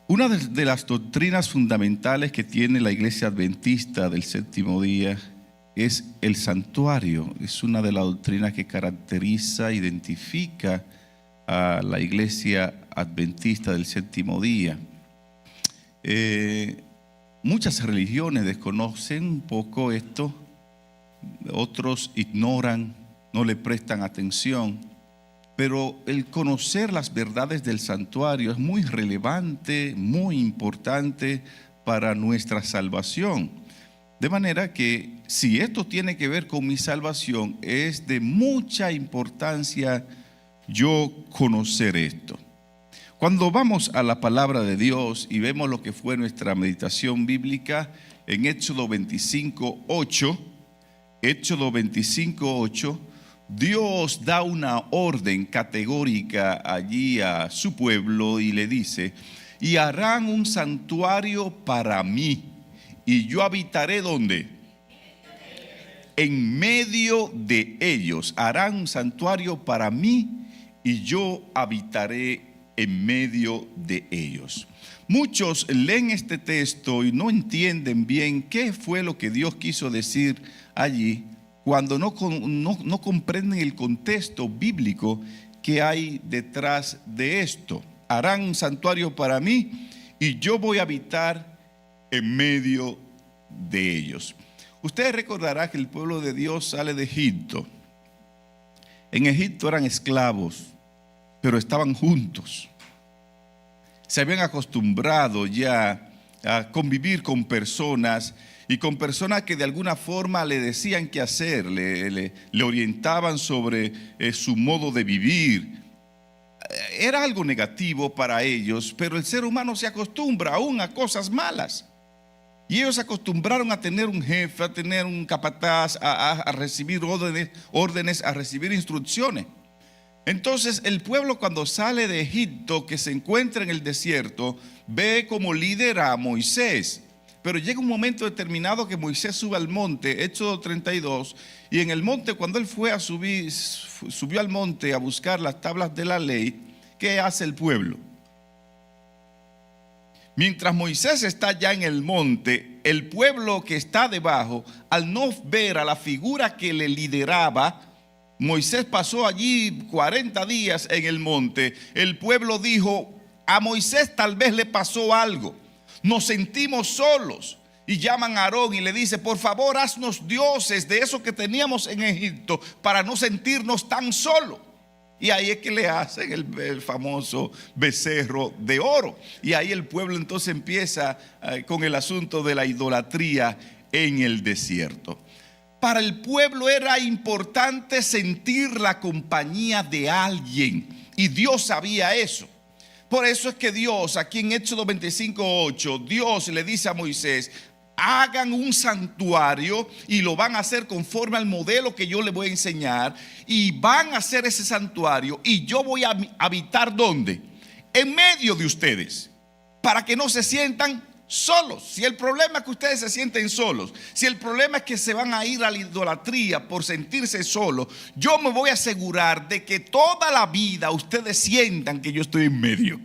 Una de las doctrinas fundamentales que tiene la Iglesia Adventista del Séptimo Día es el santuario. Es una de las doctrinas que caracteriza, identifica a la Iglesia Adventista del Séptimo Día. Muchas religiones desconocen un poco esto, otros ignoran, no le prestan atención. Pero el conocer las verdades del santuario es muy relevante, muy importante para nuestra salvación. De manera que si esto tiene que ver con mi salvación, es de mucha importancia yo conocer esto. Cuando vamos a la palabra de Dios y vemos lo que fue nuestra meditación bíblica en Éxodo 25:8, Éxodo 25:8, Dios da una orden categórica allí a su pueblo y le dice: y harán un santuario para mí, y yo habitaré ¿dónde? En medio de ellos. Harán un santuario para mí y yo habitaré en medio de ellos. Muchos leen este texto y no entienden bien qué fue lo que Dios quiso decir allí, cuando no comprenden el contexto bíblico que hay detrás de esto. Harán un santuario para mí y yo voy a habitar en medio de ellos. Ustedes recordarán que el pueblo de Dios sale de Egipto. En Egipto eran esclavos, pero estaban juntos. Se habían acostumbrado ya a convivir con personas, y con personas que de alguna forma le decían qué hacer, le orientaban sobre su modo de vivir. Era algo negativo para ellos, pero el ser humano se acostumbra aún a cosas malas. Y ellos se acostumbraron a tener un jefe, a tener un capataz, a recibir órdenes, a recibir instrucciones. Entonces el pueblo, cuando sale de Egipto, que se encuentra en el desierto, ve como líder a Moisés. Pero llega un momento determinado que Moisés sube al monte, Éxodo 32, y en el monte, cuando él subió al monte a buscar las tablas de la ley, ¿qué hace el pueblo? Mientras Moisés está ya en el monte, el pueblo que está debajo, al no ver a la figura que le lideraba, Moisés pasó allí 40 días en el monte. El pueblo dijo: a Moisés tal vez le pasó algo. Nos sentimos solos. Y llaman a Aarón y le dice: por favor, haznos dioses de eso que teníamos en Egipto para no sentirnos tan solos. Y ahí es que le hacen el famoso becerro de oro. Y ahí el pueblo entonces empieza con el asunto de la idolatría en el desierto. Para el pueblo era importante sentir la compañía de alguien, y Dios sabía eso. Por eso es que Dios, aquí en Éxodo 25:8, Dios le dice a Moisés: hagan un santuario y lo van a hacer conforme al modelo que yo les voy a enseñar, y van a hacer ese santuario y yo voy a habitar ¿dónde? En medio de ustedes, para que no se sientan solos. Si el problema es que ustedes se sienten solos, si el problema es que se van a ir a la idolatría por sentirse solos, yo me voy a asegurar de que toda la vida ustedes sientan que yo estoy en medio.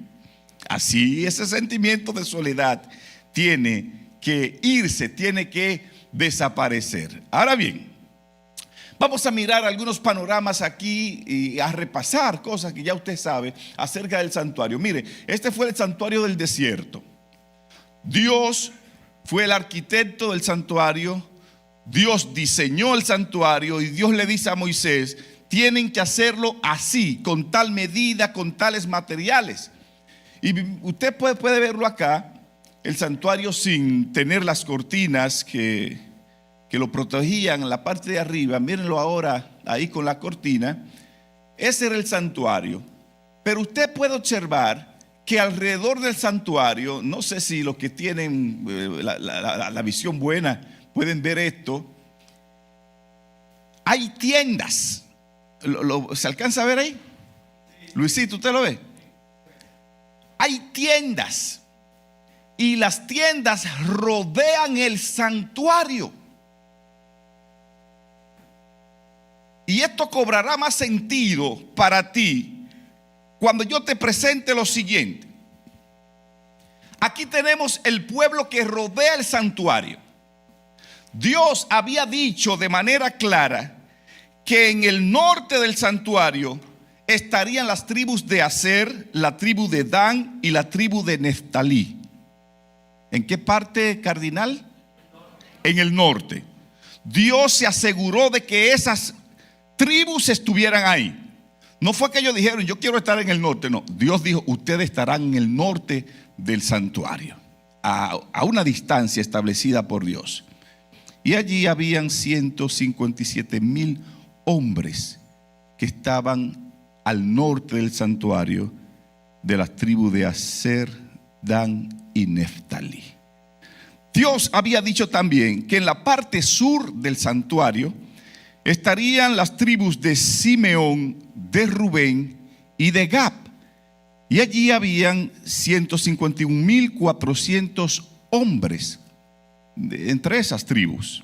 Así ese sentimiento de soledad tiene que irse, tiene que desaparecer. Ahora bien, vamos a mirar algunos panoramas aquí y a repasar cosas que ya usted sabe acerca del santuario. Mire, este fue el santuario del desierto. Dios fue el arquitecto del santuario. Dios diseñó el santuario y Dios le dice a Moisés: tienen que hacerlo así, con tal medida, con tales materiales. Y usted puede verlo acá, el santuario sin tener las cortinas que lo protegían en la parte de arriba. Mírenlo ahora ahí con la cortina. Ese era el santuario. Pero usted puede observar que alrededor del santuario, no sé si los que tienen la visión buena pueden ver esto, hay tiendas. ¿Se alcanza a ver ahí? Luisito, ¿usted lo ve? Hay tiendas, y las tiendas rodean el santuario. Y esto cobrará más sentido para ti cuando yo te presente lo siguiente. Aquí tenemos el pueblo que rodea el santuario. Dios había dicho de manera clara que en el norte del santuario estarían las tribus de Aser, la tribu de Dan y la tribu de Neftalí. ¿En qué parte cardinal? En el norte. Dios se aseguró de que esas tribus estuvieran ahí. No fue que ellos dijeron, yo quiero estar en el norte. No, Dios dijo, ustedes estarán en el norte del santuario, a una distancia establecida por Dios. Y allí habían 157,000 hombres que estaban al norte del santuario, de las tribus de Aser, Dan y Neftalí. Dios había dicho también que en la parte sur del santuario estarían las tribus de Simeón, de Rubén y de Gad. Y allí habían 151,400 hombres entre esas tribus.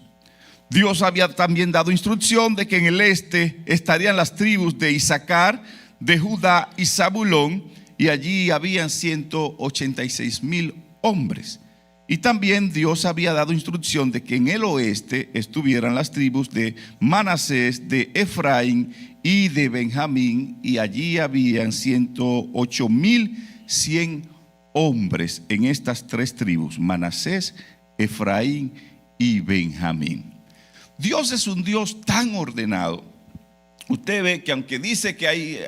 Dios había también dado instrucción de que en el este estarían las tribus de Isaacar, de Judá y Zabulón, y allí habían 186,000 hombres. Y también Dios había dado instrucción de que en el oeste estuvieran las tribus de Manasés, de Efraín y de Benjamín, y allí habían 108,100 hombres en estas tres tribus: Manasés, Efraín y Benjamín. Dios es un Dios tan ordenado. Usted ve que aunque dice que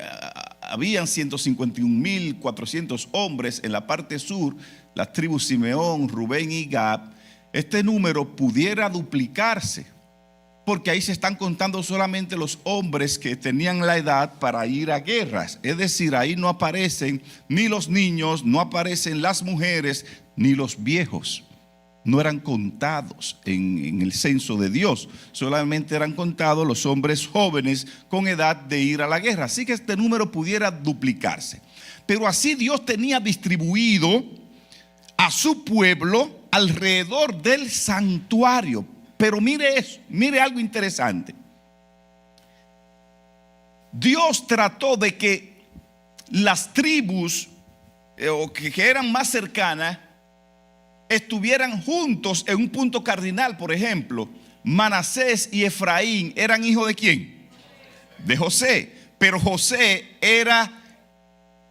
habían 151,400 hombres en la parte sur, las tribus Simeón, Rubén y Gad, este número pudiera duplicarse, porque ahí se están contando solamente los hombres que tenían la edad para ir a guerras. Es decir, ahí no aparecen ni los niños, no aparecen las mujeres, ni los viejos. No eran contados en el censo de Dios, solamente eran contados los hombres jóvenes con edad de ir a la guerra. Así que este número pudiera duplicarse. Pero así Dios tenía distribuido a su pueblo alrededor del santuario. Pero mire eso, mire algo interesante. Dios trató de que las tribus que eran más cercanas estuvieran juntos en un punto cardinal. Por ejemplo, Manasés y Efraín eran hijos ¿de quién? De José. Pero José era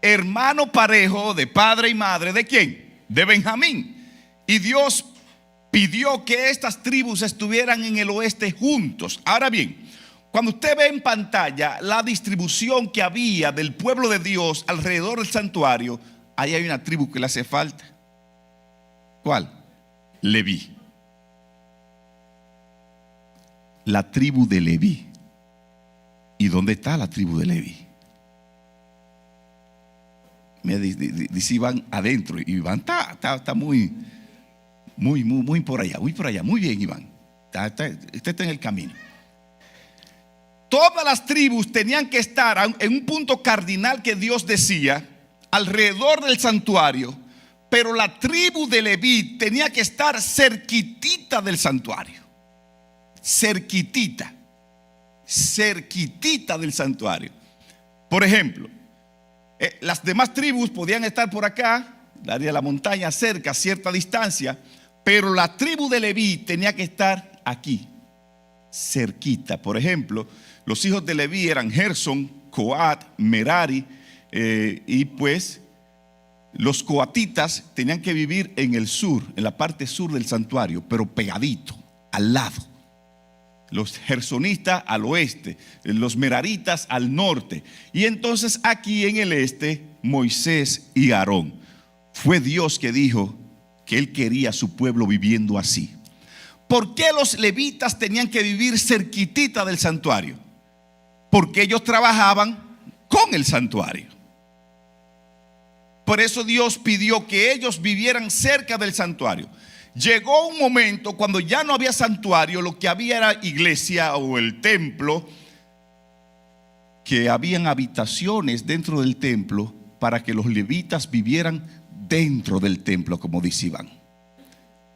hermano parejo de padre y madre ¿de quién? De Benjamín. Y Dios pidió que estas tribus estuvieran en el oeste juntos. Ahora bien, cuando usted ve en pantalla la distribución que había del pueblo de Dios alrededor del santuario, ahí hay una tribu que le hace falta. ¿Cuál? Leví. La tribu de Leví. ¿Y dónde está la tribu de Leví? Me dice Iván adentro. Iván está muy por allá, muy bien, Iván. Usted está en el camino. Todas las tribus tenían que estar en un punto cardinal que Dios decía, alrededor del santuario. Pero la tribu de Leví tenía que estar cerquitita del santuario. Cerquitita del santuario. Por ejemplo, las demás tribus podían estar por acá, el área de la montaña, cerca, a cierta distancia. Pero la tribu de Leví tenía que estar aquí, cerquita. Por ejemplo, los hijos de Leví eran Gersón, Coat, Merari, y pues los coatitas tenían que vivir en el sur, en la parte sur del santuario, pero pegadito, al lado. Los gersonistas al oeste, los meraritas al norte. Y entonces aquí en el este, Moisés y Aarón. Fue Dios que dijo que él quería a su pueblo viviendo así. ¿Por qué los levitas tenían que vivir cerquitita del santuario? Porque ellos trabajaban con el santuario. Por eso Dios pidió que ellos vivieran cerca del santuario. Llegó un momento cuando ya no había santuario, lo que había era iglesia o el templo, que habían habitaciones dentro del templo para que los levitas vivieran dentro del templo, como dice Iván,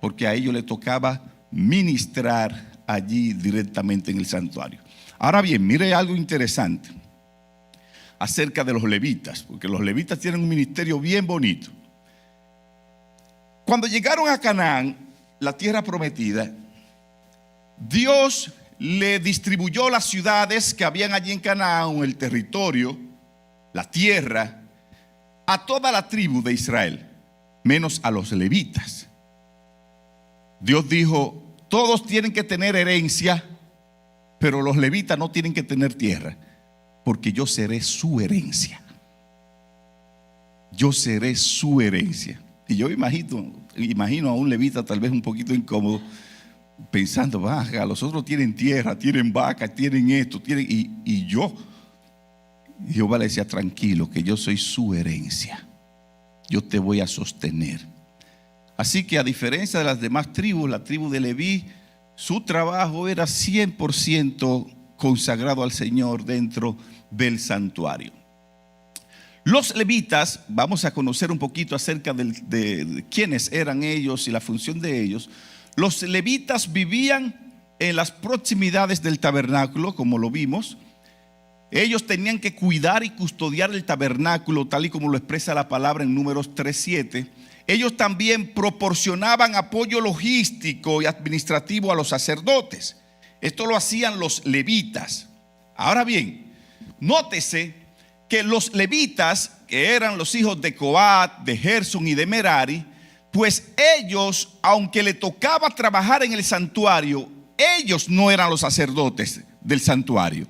porque a ellos les tocaba ministrar allí directamente en el santuario. Ahora bien, mire algo interesante acerca de los levitas, porque los levitas tienen un ministerio bien bonito. Cuando llegaron a Canaán, la tierra prometida, Dios le distribuyó las ciudades que habían allí en Canaán, el territorio, la tierra, a toda la tribu de Israel, menos a los levitas. Dios dijo, todos tienen que tener herencia, pero los levitas no tienen que tener tierra, porque yo seré su herencia. Yo seré su herencia. Y yo imagino a un levita tal vez un poquito incómodo, pensando, baja, los otros tienen tierra, tienen vacas, tienen esto, y yo. Jehová le decía, tranquilo, que yo soy su herencia. Yo te voy a sostener. Así que a diferencia de las demás tribus, la tribu de Leví, su trabajo era 100% consagrado al Señor dentro del santuario. Los levitas, vamos a conocer un poquito acerca de quiénes eran ellos y la función de ellos. Los levitas vivían en las proximidades del tabernáculo, como lo vimos. Ellos tenían que cuidar y custodiar el tabernáculo, tal y como lo expresa la palabra en Números 3:7. Ellos también proporcionaban apoyo logístico y administrativo a los sacerdotes. Esto lo hacían los levitas. Ahora bien, nótese que los levitas, que eran los hijos de Coat, de Gersón y de Merari, pues ellos, aunque le tocaba trabajar en el santuario, ellos no eran los sacerdotes del santuario.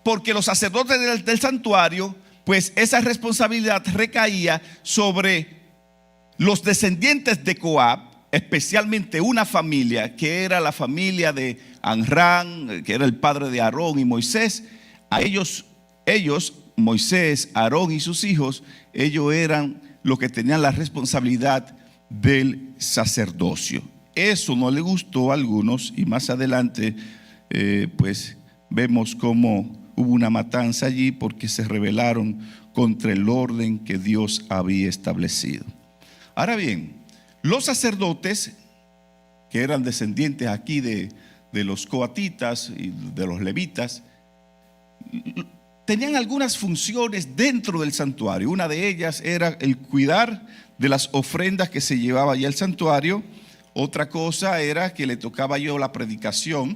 Porque los sacerdotes del santuario, pues esa responsabilidad recaía sobre los descendientes de Coat, especialmente una familia que era la familia de Amram, que era el padre de Aarón y Moisés. A ellos, Moisés, Aarón y sus hijos, ellos eran los que tenían la responsabilidad del sacerdocio. Eso no le gustó a algunos, y más adelante pues vemos cómo hubo una matanza allí porque se rebelaron contra el orden que Dios había establecido. Ahora bien, los sacerdotes que eran descendientes aquí de los coatitas y de los levitas, tenían algunas funciones dentro del santuario. Una de ellas era el cuidar de las ofrendas que se llevaba allá al santuario. Otra cosa era que le tocaba la predicación.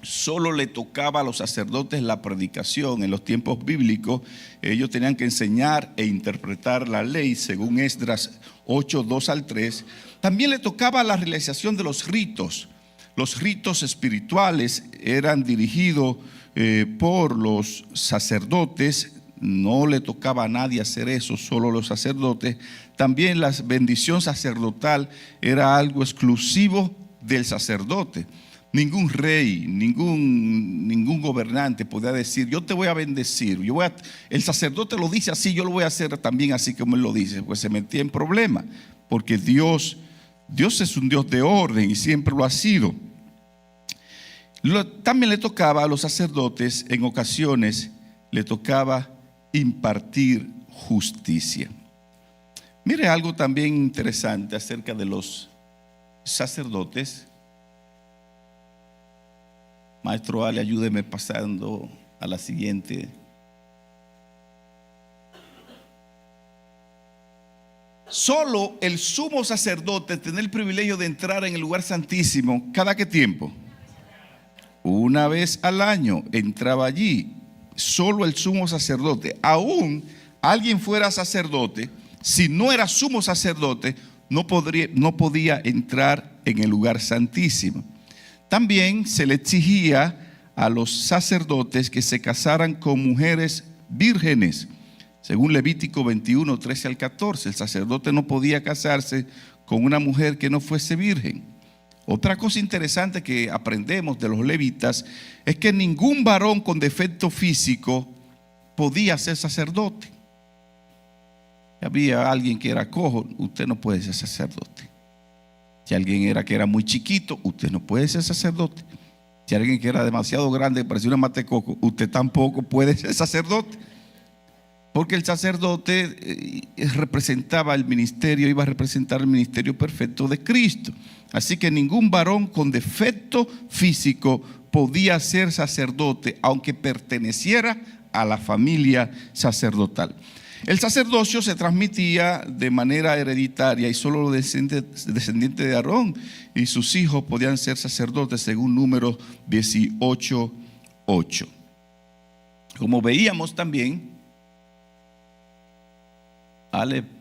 Solo le tocaba a los sacerdotes la predicación. En los tiempos bíblicos ellos tenían que enseñar e interpretar la ley según Esdras 8:2-3. También le tocaba la realización de los ritos. Los ritos espirituales eran dirigidos por los sacerdotes. No le tocaba a nadie hacer eso, solo los sacerdotes. También la bendición sacerdotal era algo exclusivo del sacerdote. Ningún rey, ningún gobernante podía decir, yo te voy a bendecir. El sacerdote lo dice así, yo lo voy a hacer también así como él lo dice. Pues se metía en problemas, porque Dios es un Dios de orden y siempre lo ha sido. También le tocaba a los sacerdotes, en ocasiones, le tocaba impartir justicia. Mire algo también interesante acerca de los sacerdotes. Maestro Ale, ayúdeme pasando a la siguiente. Solo el sumo sacerdote tenía el privilegio de entrar en el lugar santísimo. ¿Cada qué tiempo? Una vez al año entraba allí. Solo el sumo sacerdote. Aún alguien fuera sacerdote, si no era sumo sacerdote, no podía entrar en el lugar santísimo. También se le exigía a los sacerdotes que se casaran con mujeres vírgenes. Según Levítico 21:13-14, el sacerdote no podía casarse con una mujer que no fuese virgen. Otra cosa interesante que aprendemos de los levitas es que ningún varón con defecto físico podía ser sacerdote. Había alguien que era cojo, usted no puede ser sacerdote. Si alguien que era muy chiquito, usted no puede ser sacerdote. Si alguien que era demasiado grande, parecía una matecoco, usted tampoco puede ser sacerdote. Porque el sacerdote representaba el ministerio, iba a representar el ministerio perfecto de Cristo. Así que ningún varón con defecto físico podía ser sacerdote, aunque perteneciera a la familia sacerdotal. El sacerdocio se transmitía de manera hereditaria y solo los descendientes de Aarón y sus hijos podían ser sacerdotes según Números 18:8. Como veíamos también,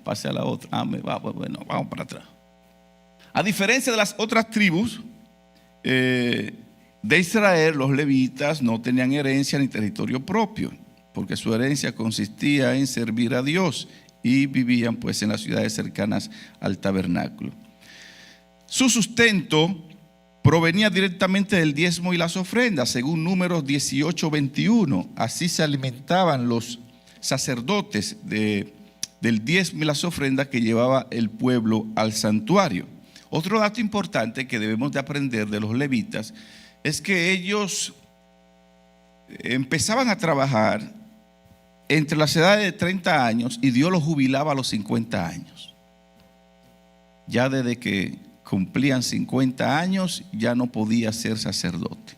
pase a la otra. Bueno, vamos para atrás. A diferencia de las otras tribus de Israel, los levitas no tenían herencia ni territorio propio, porque su herencia consistía en servir a Dios y vivían pues en las ciudades cercanas al tabernáculo. Su sustento provenía directamente del diezmo y las ofrendas, según Números 18:21. Así se alimentaban los sacerdotes del diezmo y las ofrendas que llevaba el pueblo al santuario. Otro dato importante que debemos de aprender de los levitas es que ellos empezaban a trabajar entre las edades de 30 años y Dios los jubilaba a los 50 años. Ya desde que cumplían 50 años ya no podía ser sacerdote.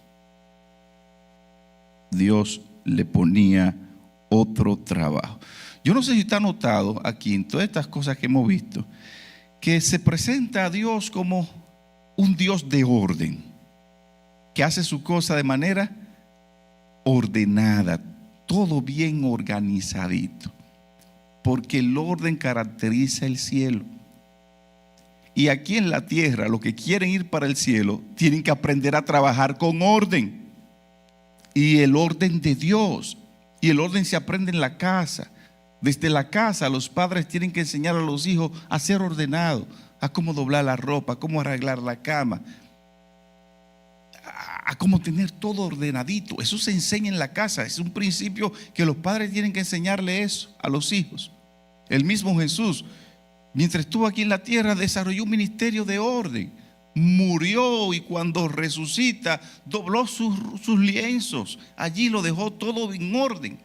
Dios le ponía otro trabajo. Yo no sé si está notado aquí en todas estas cosas que hemos visto, que se presenta a Dios como un Dios de orden, que hace su cosa de manera ordenada, todo bien organizadito, porque el orden caracteriza el cielo. Y aquí en la tierra, los que quieren ir para el cielo tienen que aprender a trabajar con orden, y el orden de Dios. Y el orden se aprende en la casa. Desde la casa los padres tienen que enseñar a los hijos a ser ordenados, a cómo doblar la ropa, a cómo arreglar la cama, a cómo tener todo ordenadito. Eso se enseña en la casa. Es un principio que los padres tienen que enseñarle eso a los hijos. El mismo Jesús, mientras estuvo aquí en la tierra, desarrolló un ministerio de orden. Murió y cuando resucita dobló sus lienzos. Allí lo dejó todo en orden,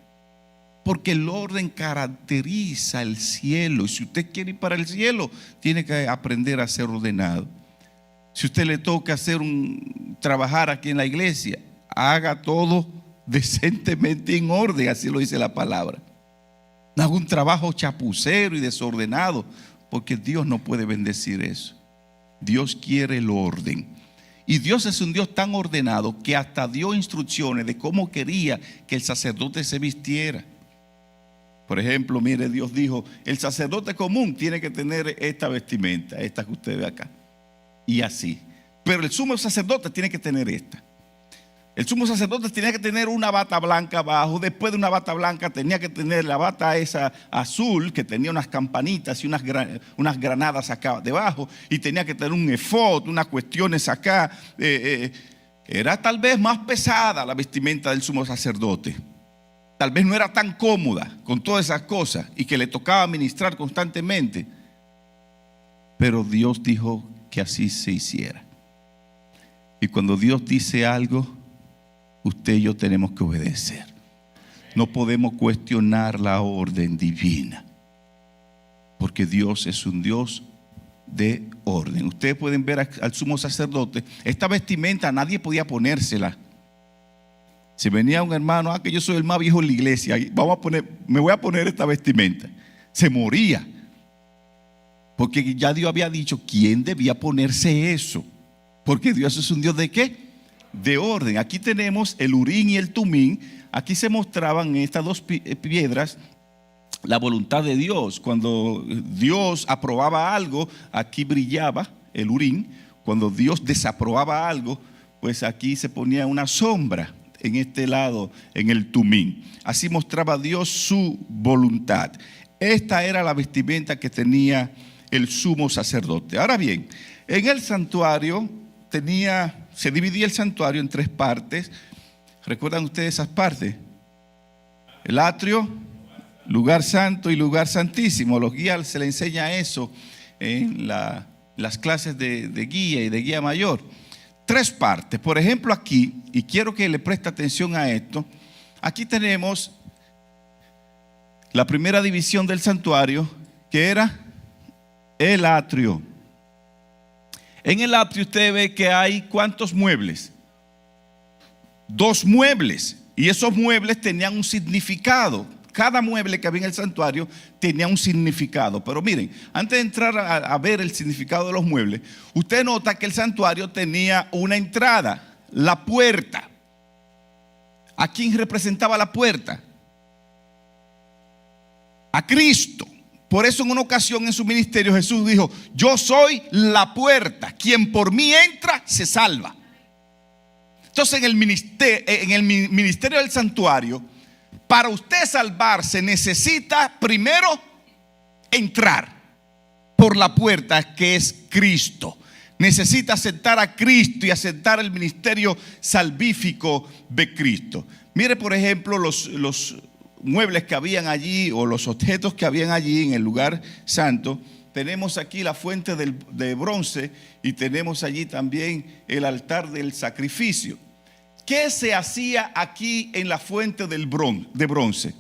porque el orden caracteriza el cielo. Y si usted quiere ir para el cielo, tiene que aprender a ser ordenado. Si usted le toca trabajar aquí en la iglesia, haga todo decentemente en orden, así lo dice la palabra. No haga un trabajo chapucero y desordenado, porque Dios no puede bendecir eso. Dios quiere el orden. Y Dios es un Dios tan ordenado que hasta dio instrucciones de cómo quería que el sacerdote se vistiera. Por ejemplo, mire, Dios dijo, el sacerdote común tiene que tener esta vestimenta, esta que usted ve acá, y así. Pero el sumo sacerdote tiene que tener esta. El sumo sacerdote tenía que tener una bata blanca abajo. Después de una bata blanca tenía que tener la bata esa azul, que tenía unas campanitas y unas granadas acá debajo. Y tenía que tener un efod, unas cuestiones acá. Era tal vez más pesada la vestimenta del sumo sacerdote. Tal vez no era tan cómoda con todas esas cosas y que le tocaba ministrar constantemente. Pero Dios dijo que así se hiciera. Y cuando Dios dice algo, usted y yo tenemos que obedecer. No podemos cuestionar la orden divina, porque Dios es un Dios de orden. Ustedes pueden ver al sumo sacerdote. Esta vestimenta nadie podía ponérsela. Si venía un hermano, que yo soy el más viejo en la iglesia, me voy a poner esta vestimenta, se moría, porque ya Dios había dicho quién debía ponerse eso, porque Dios es un Dios ¿de qué? De orden. Aquí tenemos el Urín y el Tumín. Aquí se mostraban en estas dos piedras la voluntad de Dios. Cuando Dios aprobaba algo, aquí brillaba el Urín. Cuando Dios desaprobaba algo, pues aquí se ponía una sombra en este lado, en el Tumín. Así mostraba Dios su voluntad. Esta era la vestimenta que tenía el sumo sacerdote. Ahora bien, en el santuario se dividía el santuario en tres partes. ¿Recuerdan ustedes esas partes? El atrio, lugar santo y lugar santísimo. A los guías se les enseña eso en las clases de guía y de guía mayor. Tres partes. Por ejemplo, aquí, y quiero que le preste atención a esto, aquí tenemos la primera división del santuario, que era el atrio. En el atrio usted ve que hay ¿cuántos muebles? 2 muebles. Y esos muebles tenían un significado. Cada mueble que había en el santuario tenía un significado. Pero miren, antes de entrar a ver el significado de los muebles, usted nota que el santuario tenía una entrada, la puerta. ¿A quién representaba la puerta? A Cristo. Por eso en una ocasión en su ministerio Jesús dijo: yo soy la puerta, quien por mí entra se salva. Entonces en el ministerio del santuario, para usted salvarse necesita primero entrar por la puerta, que es Cristo. Necesita aceptar a Cristo y aceptar el ministerio salvífico de Cristo. Mire, por ejemplo, los muebles que habían allí, o los objetos que habían allí en el lugar santo. Tenemos aquí la fuente de bronce, y tenemos allí también el altar del sacrificio. ¿Qué se hacía aquí en la fuente de bronce?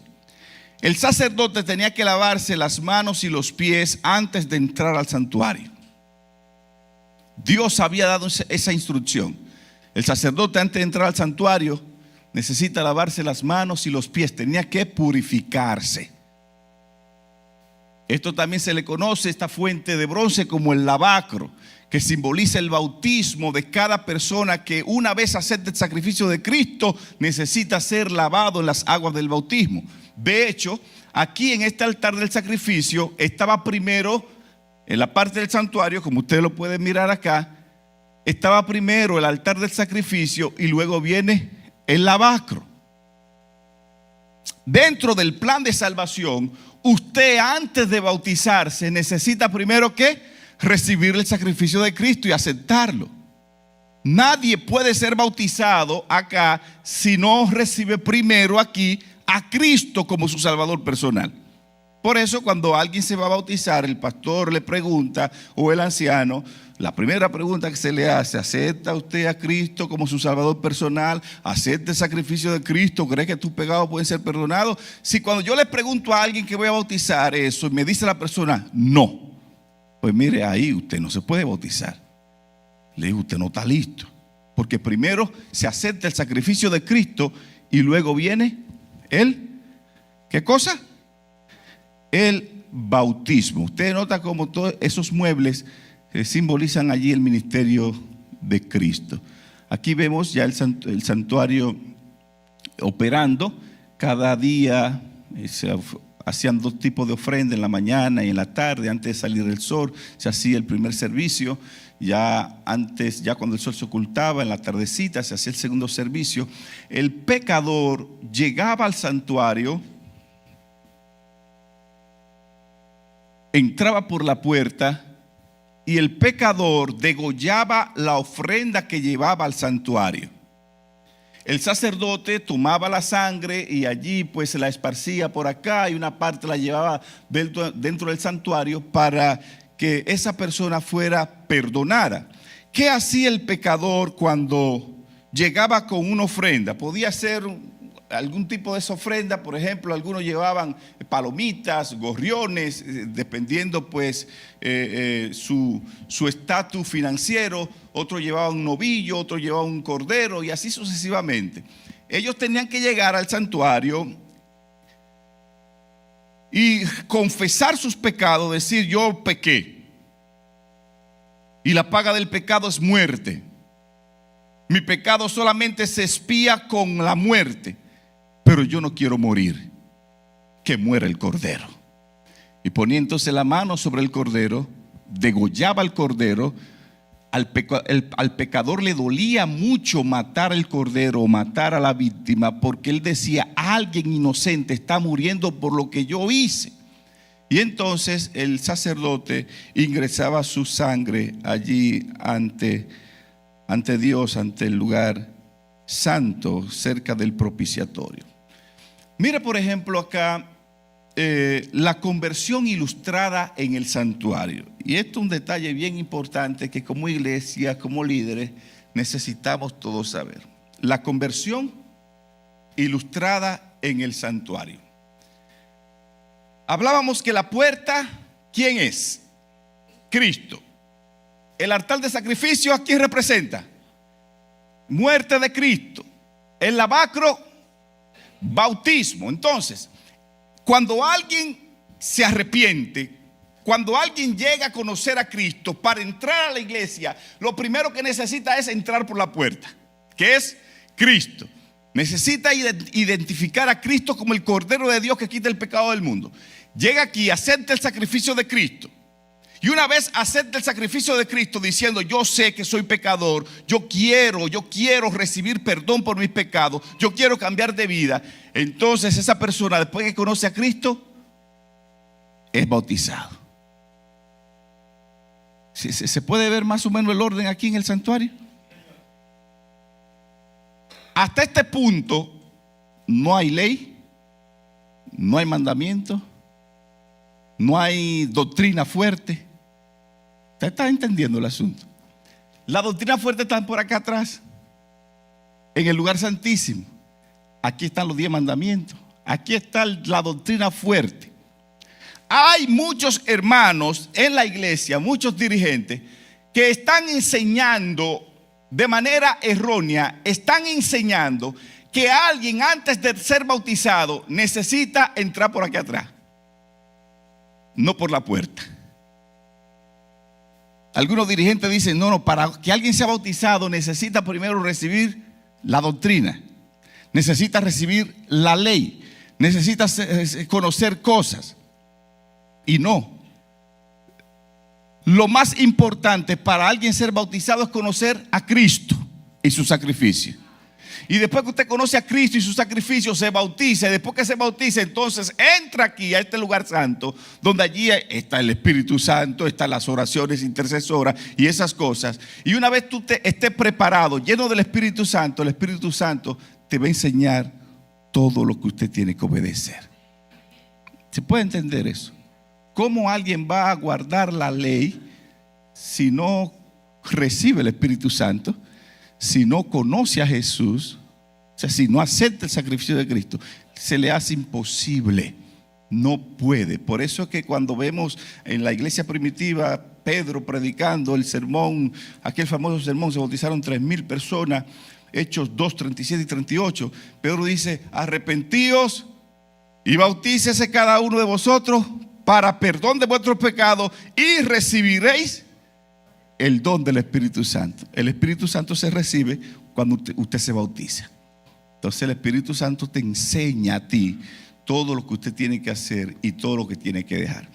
El sacerdote tenía que lavarse las manos y los pies antes de entrar al santuario. Dios había dado esa instrucción. El sacerdote, antes de entrar al santuario, necesita lavarse las manos y los pies. Tenía que purificarse. Esto también se le conoce, esta fuente de bronce, como el lavacro, que simboliza el bautismo de cada persona que, una vez acepta el sacrificio de Cristo, necesita ser lavado en las aguas del bautismo. De hecho, aquí en este altar del sacrificio estaba primero, en la parte del santuario, como ustedes lo pueden mirar acá, estaba primero el altar del sacrificio y luego viene el lavacro. Dentro del plan de salvación, usted, antes de bautizarse, necesita primero ¿qué? Recibir el sacrificio de Cristo y aceptarlo. Nadie puede ser bautizado acá si no recibe primero aquí a Cristo como su Salvador personal. Por eso, cuando alguien se va a bautizar, el pastor le pregunta, o el anciano, la primera pregunta que se le hace: ¿acepta usted a Cristo como su Salvador personal? ¿Acepta el sacrificio de Cristo? ¿Cree que tus pecados pueden ser perdonados? Si cuando yo le pregunto a alguien que voy a bautizar eso y me dice la persona no, pues mire, ahí usted no se puede bautizar. Le digo: usted no está listo, porque primero se acepta el sacrificio de Cristo y luego viene ¿qué cosa? El bautismo. Usted nota cómo todos esos muebles simbolizan allí el ministerio de Cristo. Aquí vemos ya el santuario operando. Cada día se hacían dos tipos de ofrenda, en la mañana y en la tarde. Antes de salir el sol se hacía el primer servicio. Ya cuando el sol se ocultaba, en la tardecita se hacía el segundo servicio. El pecador llegaba al santuario, entraba por la puerta, y el pecador degollaba la ofrenda que llevaba al santuario. El sacerdote tomaba la sangre y allí pues la esparcía por acá, y una parte la llevaba dentro del santuario para que esa persona fuera perdonada. ¿Qué hacía el pecador cuando llegaba con una ofrenda? Podía ser algún tipo de esa ofrenda. Por ejemplo, algunos llevaban palomitas, gorriones, dependiendo pues su estatus financiero. Otros llevaban un novillo, otros llevaban un cordero, y así sucesivamente. Ellos tenían que llegar al santuario y confesar sus pecados, decir: yo pequé y la paga del pecado es muerte. Mi pecado solamente se expía con la muerte, pero yo no quiero morir, que muera el cordero. Y ponía entonces la mano sobre el cordero, degollaba al cordero. Al pecador le dolía mucho matar al cordero o matar a la víctima, porque él decía: alguien inocente está muriendo por lo que yo hice. Y entonces el sacerdote ingresaba su sangre allí ante Dios, ante el lugar santo, cerca del propiciatorio. Mire, por ejemplo, acá la conversión ilustrada en el santuario. Y esto es un detalle bien importante que como iglesia, como líderes, necesitamos todos saber. La conversión ilustrada en el santuario. Hablábamos que la puerta, ¿quién es? Cristo. El altar de sacrificio, ¿a quién representa? Muerte de Cristo. El lavacro, bautismo. Entonces, Cuando alguien se arrepiente, cuando alguien llega a conocer a Cristo, para entrar a la iglesia, lo primero que necesita es entrar por la puerta, que es Cristo. Necesita identificar a Cristo como el Cordero de Dios que quita el pecado del mundo. Llega aquí, acepta el sacrificio de Cristo. Y una vez acepta el sacrificio de Cristo diciendo: yo sé que soy pecador, yo quiero recibir perdón por mis pecados, yo quiero cambiar de vida. Entonces esa persona, después que conoce a Cristo, es bautizado. ¿Se puede ver más o menos el orden aquí en el santuario? Hasta este punto no hay ley, no hay mandamiento, no hay doctrina fuerte. ¿Usted está entendiendo el asunto? La doctrina fuerte está por acá atrás, en el lugar santísimo. Aquí están los 10 mandamientos. Aquí está la doctrina fuerte. Hay muchos hermanos en la iglesia, muchos dirigentes, que están enseñando de manera errónea, están enseñando que alguien antes de ser bautizado necesita entrar por aquí atrás, no por la puerta. Algunos dirigentes dicen: no, para que alguien sea bautizado necesita primero recibir la doctrina, necesita recibir la ley, necesita conocer cosas. Y no. Lo más importante para alguien ser bautizado es conocer a Cristo y su sacrificio. Y después que usted conoce a Cristo y su sacrificio, se bautiza. Y después que se bautiza, entonces entra aquí a este lugar santo, donde allí está el Espíritu Santo, están las oraciones intercesoras y esas cosas. Y una vez tú estés preparado, lleno del Espíritu Santo, el Espíritu Santo te va a enseñar todo lo que usted tiene que obedecer. ¿Se puede entender eso? ¿Cómo alguien va a guardar la ley si no recibe el Espíritu Santo, si no conoce a Jesús, o sea, si no acepta el sacrificio de Cristo? Se le hace imposible, no puede. Por eso es que cuando vemos en la iglesia primitiva Pedro predicando el sermón, aquel famoso sermón, se bautizaron 3,000 personas, Hechos 2, 37 y 38. Pedro dice: arrepentíos y bautícese cada uno de vosotros para perdón de vuestros pecados y recibiréis el don del Espíritu Santo. El Espíritu Santo se recibe cuando usted se bautiza. Entonces el Espíritu Santo te enseña a ti todo lo que usted tiene que hacer y todo lo que tiene que dejar.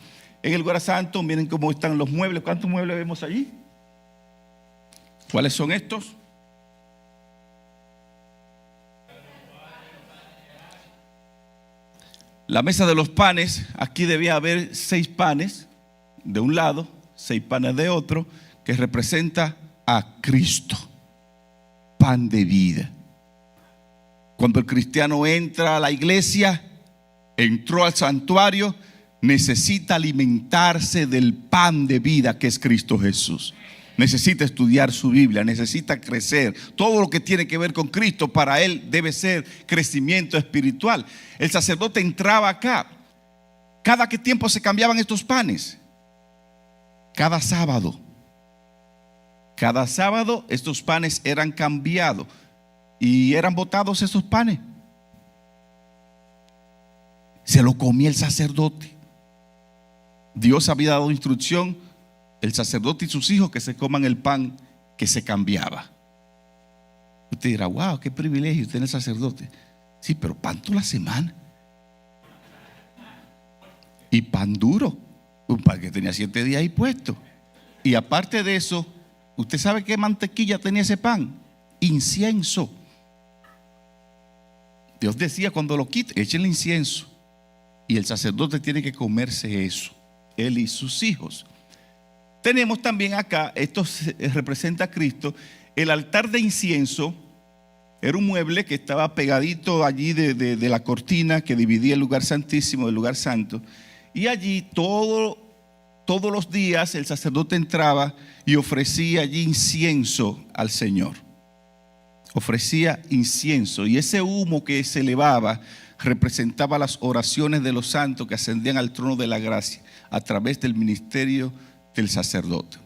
En el lugar santo, miren cómo están los muebles. ¿Cuántos muebles vemos allí? ¿Cuáles son estos? La mesa de los panes, aquí debía haber 6 panes de un lado, 6 panes de otro, que representa a Cristo, pan de vida. Cuando el cristiano entra a la iglesia, entró al santuario, necesita alimentarse del pan de vida que es Cristo Jesús. Necesita estudiar su Biblia, necesita crecer. Todo lo que tiene que ver con Cristo para él debe ser crecimiento espiritual. El sacerdote entraba acá. ¿Cada qué tiempo se cambiaban estos panes? Cada sábado. Cada sábado estos panes eran cambiados y eran botados esos panes. Se lo comía el sacerdote. Dios había dado instrucción, el sacerdote y sus hijos, que se coman el pan que se cambiaba. Usted dirá: wow, qué privilegio tener sacerdote. Sí, pero pan toda la semana. Y pan duro, un pan que tenía 7 días ahí puesto. Y aparte de eso, ¿usted sabe qué mantequilla tenía ese pan? Incienso. Dios decía: cuando lo quite, échenle incienso. Y el sacerdote tiene que comerse eso, él y sus hijos. Tenemos también acá, esto representa a Cristo, el altar de incienso. Era un mueble que estaba pegadito allí de la cortina que dividía el lugar santísimo del lugar santo. Y allí todos los días el sacerdote entraba y ofrecía allí incienso al Señor. Ofrecía incienso, y ese humo que se elevaba representaba las oraciones de los santos que ascendían al trono de la gracia a través del ministerio del sacerdote.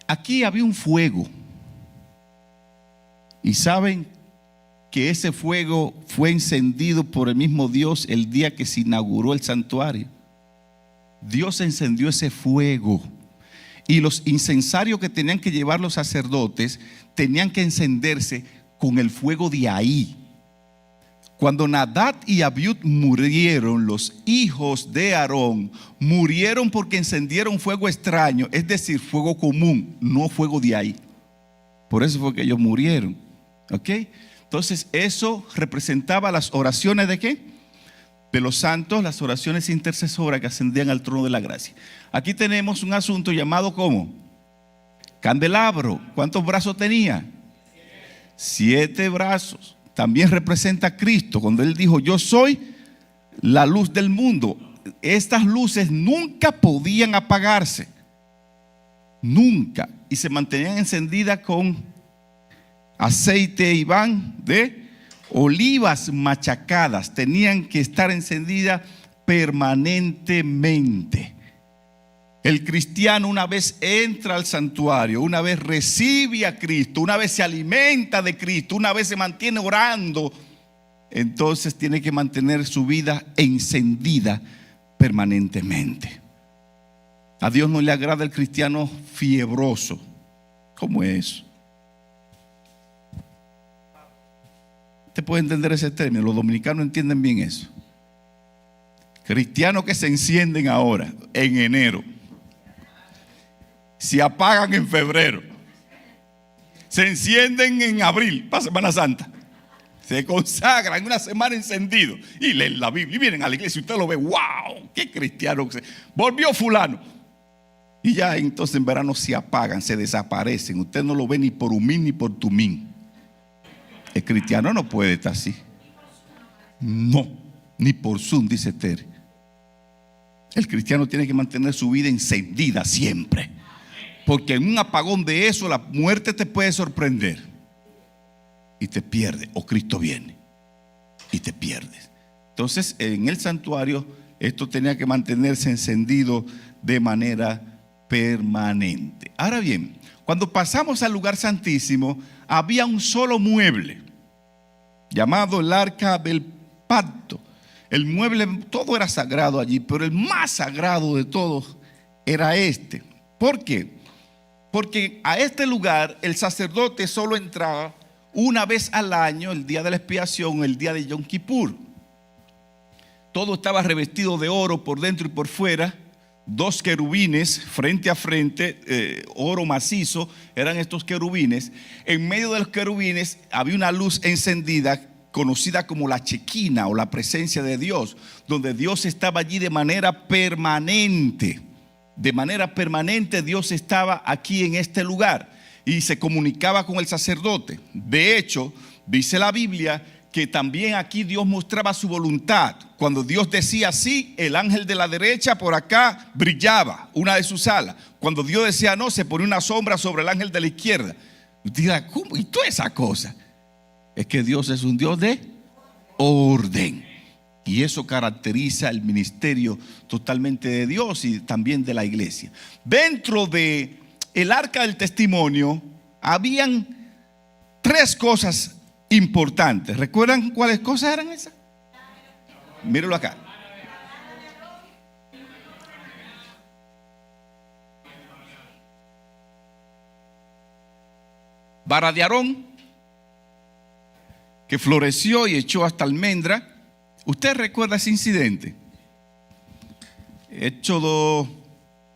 Aquí había un fuego. Y saben, que ese fuego fue encendido por el mismo Dios el día que se inauguró el santuario. Dios encendió ese fuego. Y los incensarios que tenían que llevar los sacerdotes tenían que encenderse con el fuego de ahí. Cuando Nadab y Abiud murieron, los hijos de Aarón murieron porque encendieron fuego extraño, es decir, fuego común, no fuego de ahí. Por eso fue que ellos murieron. ¿Ok? Entonces eso representaba las oraciones ¿de qué? De los santos, las oraciones intercesoras que ascendían al trono de la gracia. Aquí tenemos un asunto llamado ¿cómo? Candelabro. ¿Cuántos brazos tenía? 7 brazos. También representa a Cristo cuando Él dijo: yo soy la luz del mundo. Estas luces nunca podían apagarse. Nunca. Y se mantenían encendidas con aceite y van de olivas machacadas. Tenían que estar encendidas permanentemente. El cristiano, una vez entra al santuario, una vez recibe a Cristo, una vez se alimenta de Cristo, una vez se mantiene orando, entonces tiene que mantener su vida encendida permanentemente. A Dios no le agrada el cristiano fiebroso. ¿Cómo es eso? Usted puede entender ese término. Los dominicanos entienden bien eso. Cristianos que se encienden ahora, en enero, se apagan en febrero, se encienden en abril para Semana Santa, se consagran una semana encendido y leen la Biblia y vienen a la iglesia y usted lo ve: wow, qué cristiano que se volvió fulano. Y ya entonces en verano se apagan, se desaparecen. Usted no lo ve ni por humín ni por tumín. El cristiano no puede estar así. No, ni por Zoom, dice Tere. El cristiano tiene que mantener su vida encendida siempre. Porque en un apagón de eso la muerte te puede sorprender y te pierde, o Cristo viene y te pierdes. Entonces en el santuario esto tenía que mantenerse encendido de manera permanente. Ahora bien, cuando pasamos al lugar santísimo, había un solo mueble llamado el arca del pacto. El mueble, todo era sagrado allí, pero el más sagrado de todos era este. ¿Por qué? Porque a este lugar el sacerdote solo entraba una vez al año, el día de la expiación, el día de Yom Kippur. Todo estaba revestido de oro por dentro y por fuera. 2 querubines frente a frente, oro macizo, eran estos querubines. En medio de los querubines había una luz encendida conocida como la chequina o la presencia de Dios, donde Dios estaba allí de manera permanente. De manera permanente Dios estaba aquí en este lugar y se comunicaba con el sacerdote. De hecho, dice la Biblia que también aquí Dios mostraba su voluntad. Cuando Dios decía sí, el ángel de la derecha por acá brillaba, una de sus alas. Cuando Dios decía no, se ponía una sombra sobre el ángel de la izquierda. Usted dirá: ¿cómo? ¿Y toda esa cosa? Es que Dios es un Dios de orden. Y eso caracteriza el ministerio totalmente de Dios y también de la iglesia. Dentro de el arca del testimonio habían 3 cosas importantes. ¿Recuerdan cuáles cosas eran esas? Mírenlo acá. Vara de Aarón, que floreció y echó hasta almendra. ¿Usted recuerda ese incidente? Éxodo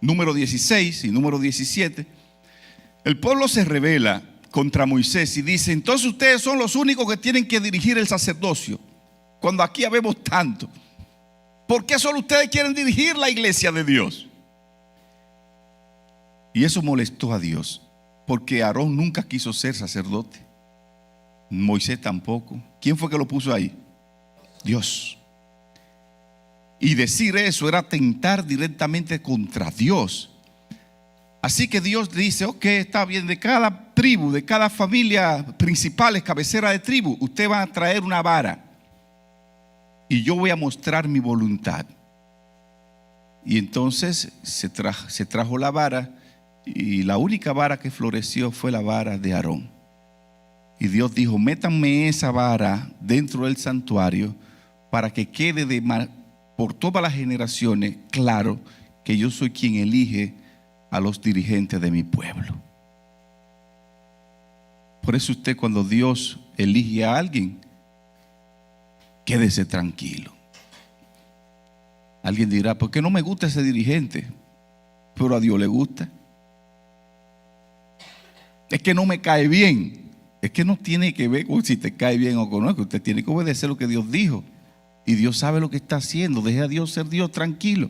número 16 y número 17. El pueblo se rebela contra Moisés y dice: entonces ustedes son los únicos que tienen que dirigir el sacerdocio, cuando aquí habemos tanto. ¿Por qué solo ustedes quieren dirigir la iglesia de Dios? Y eso molestó a Dios, porque Aarón nunca quiso ser sacerdote, Moisés tampoco. ¿Quién fue que lo puso ahí? Dios. Y decir eso era atentar directamente contra Dios. Así que Dios dice: ok, está bien, de cada tribu, de cada familia principal, cabecera de tribu, usted va a traer una vara y yo voy a mostrar mi voluntad. Y entonces se trajo la vara, y la única vara que floreció fue la vara de Aarón. Y Dios dijo: métanme esa vara dentro del santuario para que quede por todas las generaciones claro que yo soy quien elige a los dirigentes de mi pueblo. Por eso usted, cuando Dios elige a alguien, quédese tranquilo. Alguien dirá: ¿por qué no me gusta ese dirigente? Pero a Dios le gusta. Es que no me cae bien. Es que no tiene que ver con si te cae bien o no. Usted tiene que obedecer lo que Dios dijo. Y Dios sabe lo que está haciendo. Deje a Dios ser Dios, tranquilo.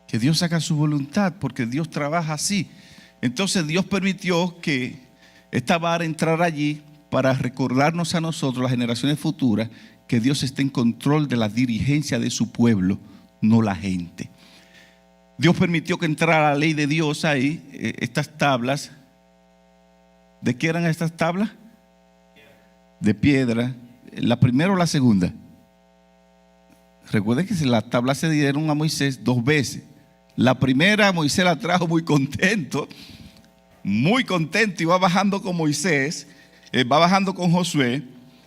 Que Dios haga su voluntad, porque Dios trabaja así. Entonces Dios permitió que esta vara entrara allí para recordarnos a nosotros, las generaciones futuras, que Dios está en control de la dirigencia de su pueblo, no la gente. Dios permitió que entrara la ley de Dios ahí, estas tablas. ¿De qué eran estas tablas? De piedra. ¿La primera o la segunda? Recuerden que las tablas se dieron a Moisés 2 veces. La primera Moisés la trajo muy contento, y va bajando con Moisés, va bajando con Josué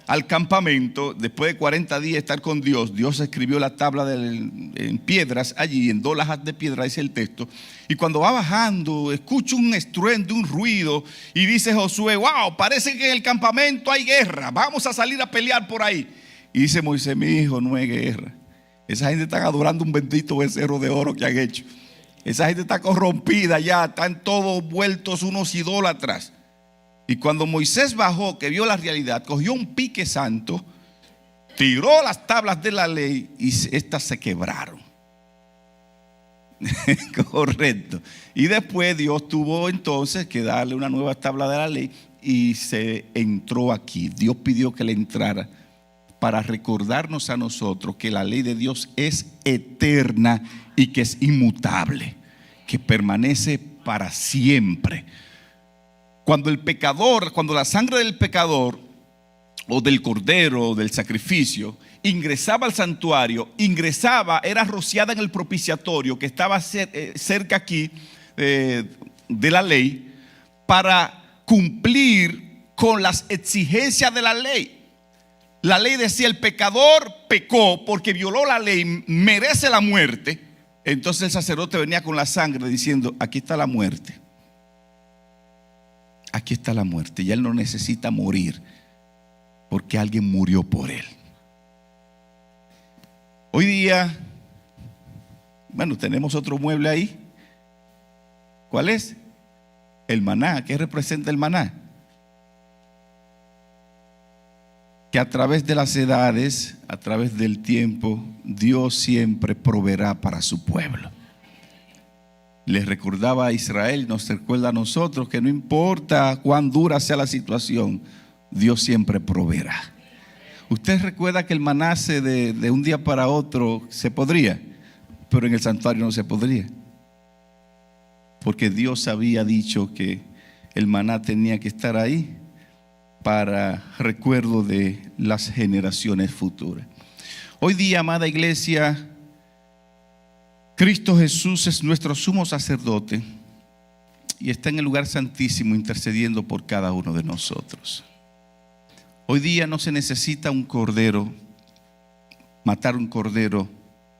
al campamento. Después de 40 días de estar con Dios, Dios escribió la tabla en piedras allí, en 2 lajas de piedra, dice el texto. Y cuando va bajando, escucha un estruendo, un ruido, y dice Josué: wow, parece que en el campamento hay guerra, vamos a salir a pelear por ahí. Y dice Moisés: mi hijo, no hay guerra. Esa gente está adorando un bendito becerro de oro que han hecho. Esa gente está corrompida ya, están todos vueltos unos idólatras. Y cuando Moisés bajó, que vio la realidad, cogió un pique santo, tiró las tablas de la ley y estas se quebraron. Correcto. Y después Dios tuvo entonces que darle una nueva tabla de la ley y se entró aquí. Dios pidió que le entrara para recordarnos a nosotros que la ley de Dios es eterna y que es inmutable, que permanece para siempre. Cuando la sangre del pecador o del cordero o del sacrificio ingresaba al santuario, era rociada en el propiciatorio que estaba cerca aquí de la ley, para cumplir con las exigencias de la ley. La ley decía: el pecador pecó porque violó la ley, merece la muerte. Entonces el sacerdote venía con la sangre diciendo: aquí está la muerte. Aquí está la muerte. Y él no necesita morir porque alguien murió por él. Hoy día, tenemos otro mueble ahí. ¿Cuál es? El maná. ¿Qué representa el maná? Que a través de las edades, a través del tiempo, Dios siempre proveerá para su pueblo. Les recordaba a Israel, nos recuerda a nosotros que no importa cuán dura sea la situación, Dios siempre proveerá. Usted recuerda que el maná de un día para otro se podría, pero en el santuario no se podría, porque Dios había dicho que el maná tenía que estar ahí para recuerdo de las generaciones futuras. Hoy día, amada iglesia, Cristo Jesús es nuestro sumo sacerdote y está en el lugar santísimo intercediendo por cada uno de nosotros. Hoy día no se necesita un cordero, matar un cordero,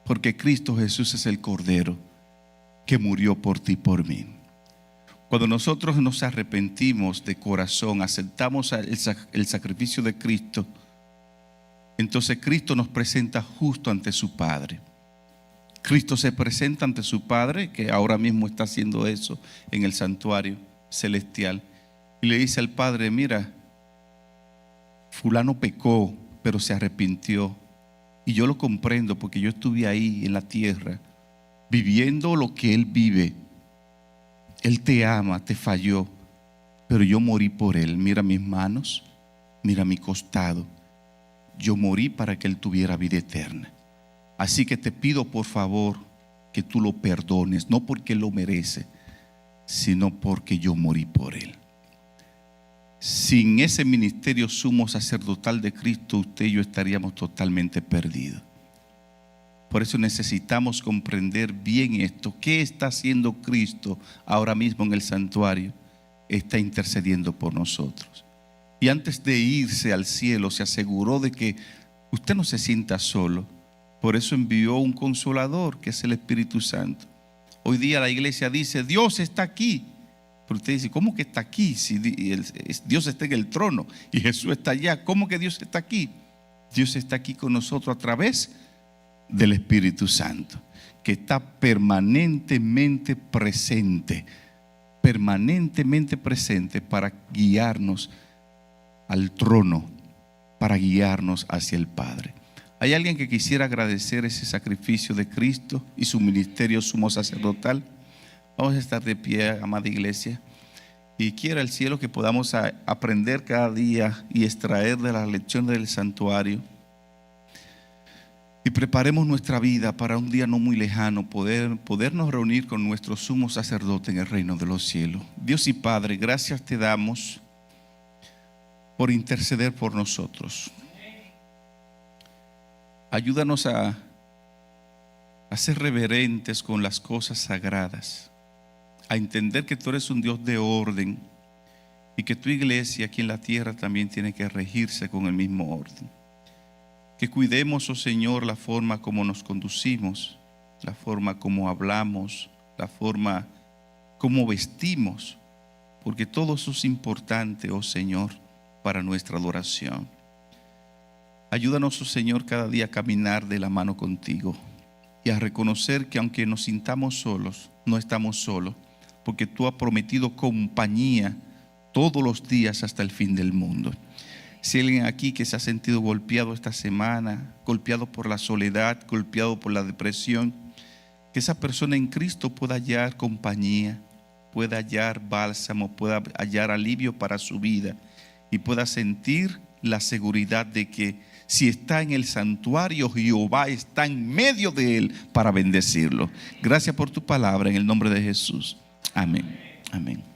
porque Cristo Jesús es el cordero que murió por ti y por mí. Cuando nosotros nos arrepentimos de corazón, aceptamos el sacrificio de Cristo, entonces Cristo nos presenta justo ante su Padre. Cristo se presenta ante su Padre, que ahora mismo está haciendo eso en el santuario celestial, y le dice al Padre: mira, fulano pecó, pero se arrepintió, y yo lo comprendo porque yo estuve ahí en la tierra viviendo lo que él vive. Él te ama, te falló, pero yo morí por él. Mira mis manos, mira mi costado. Yo morí para que él tuviera vida eterna. Así que te pido por favor que tú lo perdones, no porque lo merece, sino porque yo morí por él. Sin ese ministerio sumo sacerdotal de Cristo, usted y yo estaríamos totalmente perdidos. Por eso necesitamos comprender bien esto. ¿Qué está haciendo Cristo ahora mismo en el santuario? Está intercediendo por nosotros. Y antes de irse al cielo se aseguró de que usted no se sienta solo. Por eso envió un consolador, que es el Espíritu Santo. Hoy día la iglesia dice, Dios está aquí. Pero usted dice, ¿cómo que está aquí? Si Dios está en el trono y Jesús está allá, ¿cómo que Dios está aquí? Dios está aquí con nosotros a través del Espíritu Santo, que está permanentemente presente para guiarnos al trono, para guiarnos hacia el Padre. ¿Hay alguien que quisiera agradecer ese sacrificio de Cristo y su ministerio sumo sacerdotal? Vamos a estar de pie, amada iglesia, y quiera el cielo que podamos aprender cada día y extraer de las lecciones del santuario, y preparemos nuestra vida para un día no muy lejano podernos reunir con nuestro sumo sacerdote en el reino de los cielos. Dios y Padre, gracias te damos por interceder por nosotros. Ayúdanos a ser reverentes con las cosas sagradas, a entender que tú eres un Dios de orden y que tu iglesia aquí en la tierra también tiene que regirse con el mismo orden. Que cuidemos, oh Señor, la forma como nos conducimos, la forma como hablamos, la forma como vestimos, porque todo eso es importante, oh Señor, para nuestra adoración. Ayúdanos, oh Señor, cada día a caminar de la mano contigo y a reconocer que aunque nos sintamos solos, no estamos solos, porque tú has prometido compañía todos los días hasta el fin del mundo. Si hay alguien aquí que se ha sentido golpeado esta semana, golpeado por la soledad, golpeado por la depresión, que esa persona en Cristo pueda hallar compañía, pueda hallar bálsamo, pueda hallar alivio para su vida y pueda sentir la seguridad de que si está en el santuario, Jehová está en medio de él para bendecirlo. Gracias por tu palabra en el nombre de Jesús. Amén. Amén.